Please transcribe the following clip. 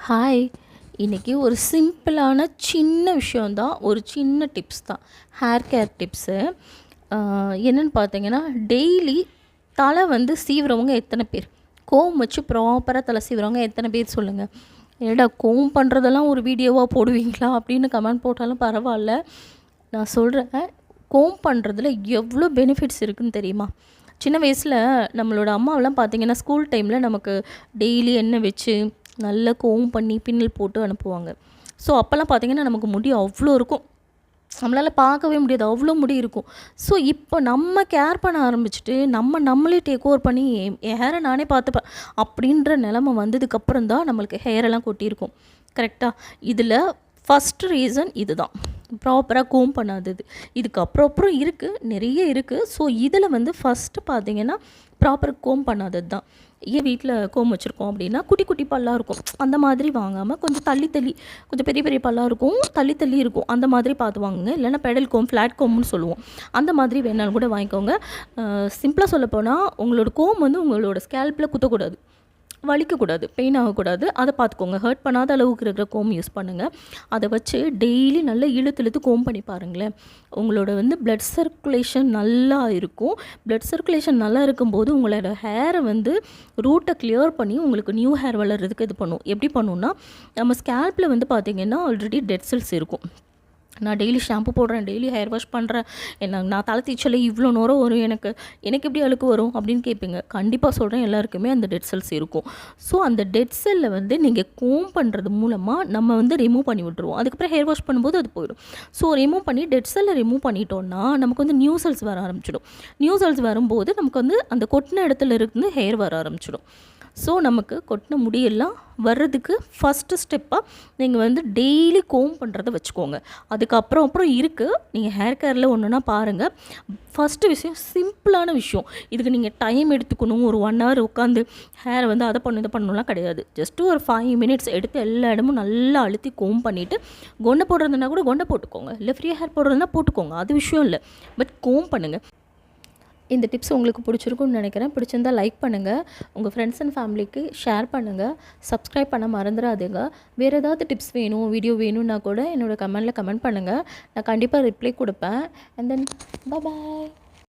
Hi. இன்றைக்கி ஒரு சிம்பிளான சின்ன விஷயந்தான், ஒரு சின்ன டிப்ஸ் தான், ஹேர் கேர் டிப்ஸு. என்னென்னு பார்த்தீங்கன்னா, டெய்லி தலை சீவுறவங்க எத்தனை பேர்? கோம் வச்சு ப்ராப்பராக தலை சீவுறவங்க எத்தனை பேர் சொல்லுங்கள். ஏடா கோம் பண்ணுறதெல்லாம் ஒரு வீடியோவாக போடுவீங்களா அப்படின்னு கமெண்ட் போட்டாலும் பரவாயில்ல. நான் சொல்கிறேன், கோம் பண்ணுறதுல எவ்வளோ பெனிஃபிட்ஸ் இருக்குதுன்னு தெரியுமா? சின்ன வயசில் நம்மளோட அம்மாவெல்லாம் பார்த்திங்கன்னா, ஸ்கூல் டைமில் நமக்கு டெய்லி எண்ணெய் வச்சு நல்லா கோம் பண்ணி பின்னல் போட்டு அனுப்புவாங்க. ஸோ அப்போல்லாம் பார்த்திங்கன்னா நமக்கு முடி அவ்வளோ இருக்கும், நம்மளால் பார்க்கவே முடியாது, அவ்வளோ முடி இருக்கும். ஸோ இப்போ நம்ம கேர் பண்ண ஆரம்பிச்சுட்டு நம்மளே டேக் ஓவர் பண்ணி என் ஹேரை நானே பார்த்துப்பேன் அப்படின்ற நிலமை வந்ததுக்கப்புறம் தான் நம்மளுக்கு ஹேரெல்லாம் கொட்டியிருக்கும். கரெக்டாக? இதில் ஃபஸ்ட்டு ரீசன் இது தான், ப்ராப்பராக கோம் பண்ணாதது. இதுக்கு அப்புறம் இருக்குது, நிறைய இருக்குது. ஸோ இதில் ஃபஸ்ட்டு பார்த்திங்கன்னா ப்ராப்பர் கோம் பண்ணாதது தான். ஏன் வீட்டில் கோம் வச்சுருக்கோம் அப்படின்னா, குட்டி குட்டி பல்லாக இருக்கும், அந்த மாதிரி வாங்காமல் கொஞ்சம் தள்ளி கொஞ்சம் பெரிய பெரிய பல்லாக இருக்கும், தள்ளி இருக்கும், அந்த மாதிரி பார்த்து வாங்குங்க. இல்லைனா பெடல் கோம், ஃப்ளாட் கோம்னு சொல்லுவோம், அந்த மாதிரி வேணாலும் கூட வாங்கிக்கோங்க. சிம்பிளாக சொல்லப்போனால் உங்களோட கோம் உங்களோட ஸ்கேல்பில் குத்தக்கூடாது, வலிக்கக்கூடாது, பெயின் ஆகக்கூடாது. அதை பார்த்துக்கோங்க. ஹர்ட் பண்ணாத அளவுக்கு இருக்கிற கோம் யூஸ் பண்ணுங்கள். அதை வச்சு டெய்லி நல்லா இழுத்து கோம் பண்ணி பாருங்களேன். உங்களோட பிளட் சர்க்குலேஷன் நல்லா இருக்கும். பிளட் சர்க்குலேஷன் நல்லா இருக்கும்போது உங்களோட ஹேரை ரூட்டை கிளியர் பண்ணி உங்களுக்கு நியூ ஹேர் வளர்கிறதுக்கு இது பண்ணும். எப்படி பண்ணுன்னா, நம்ம ஸ்கேல்பில் பார்த்திங்கன்னா ஆல்ரெடி டெட் செல்ஸ் இருக்கும். நான் டெய்லி ஷாம்பு போடுறேன், டெய்லி ஹேர் வாஷ் பண்ணுறேன், நான் தலை தேய்ச்சல இவ்வளோ நேரம் வரும், எனக்கு எப்படி அழுக்கு வரும் அப்படின்னு கேட்பீங்க. கண்டிப்பாக சொல்கிறேன், எல்லாருக்குமே அந்த டெட் செல்ஸ் இருக்கும். ஸோ அந்த டெட் செல்லை நீங்கள் கோம் பண்ணுறது மூலமாக நம்ம ரிமூவ் பண்ணி விட்டுருவோம். அதுக்கப்புறம் ஹேர் வாஷ் பண்ணும்போது அது போயிடும். ஸோ ரிமூவ் பண்ணி டெட் செல்லை ரிமூவ் பண்ணிட்டோன்னா நமக்கு நியூ செல்ஸ் வர ஆரம்பிச்சிடும். நியூ செல்ஸ் வரும்போது நமக்கு அந்த கொட்டின இடத்துல இருந்து ஹேர் வர ஆரம்பிச்சிடும். ஸோ நமக்கு கொட்டின முடியெல்லாம் வர்றதுக்கு ஃபஸ்ட்டு ஸ்டெப்பாக நீங்கள் டெய்லி கோம் பண்ணுறத வச்சுக்கோங்க. அதுக்கப்புறம் இருக்குது, நீங்கள் ஹேர் கேரில் ஒன்றுனா பாருங்கள். ஃபஸ்ட்டு விஷயம், சிம்பிளான விஷயம். இதுக்கு நீங்கள் டைம் எடுத்துக்கணும், ஒரு 1 hour உட்காந்து ஹேரை அதை பண்ணணும் இதை பண்ணணும்லாம் கிடையாது. ஜஸ்ட்டு ஒரு 5 minutes எடுத்து எல்லா இடமும் நல்லா அழுத்தி கோம் பண்ணிவிட்டு, கொண்டை போடுறதுனா கூட கொண்டை போட்டுக்கோங்க, இல்லை ஃப்ரீ ஹேர் போடுறதுனா போட்டுக்கோங்க, அது விஷயம் இல்லை. பட் கோம் பண்ணுங்கள். இந்த டிப்ஸ் உங்களுக்கு பிடிச்சிருக்குன்னு நினைக்கிறேன். பிடிச்சிருந்தால் லைக் பண்ணுங்கள், உங்கள் ஃப்ரெண்ட்ஸ் அண்ட் ஃபேமிலிக்கு ஷேர் பண்ணுங்கள், சப்ஸ்கிரைப் பண்ண மறந்துடாதீங்க. வேறு ஏதாவது டிப்ஸ் வேணும், வீடியோ வேணும்னா கூட என்னோடய கமெண்ட் பண்ணுங்கள், நான் கண்டிப்பாக ரிப்ளை கொடுப்பேன். And then bye.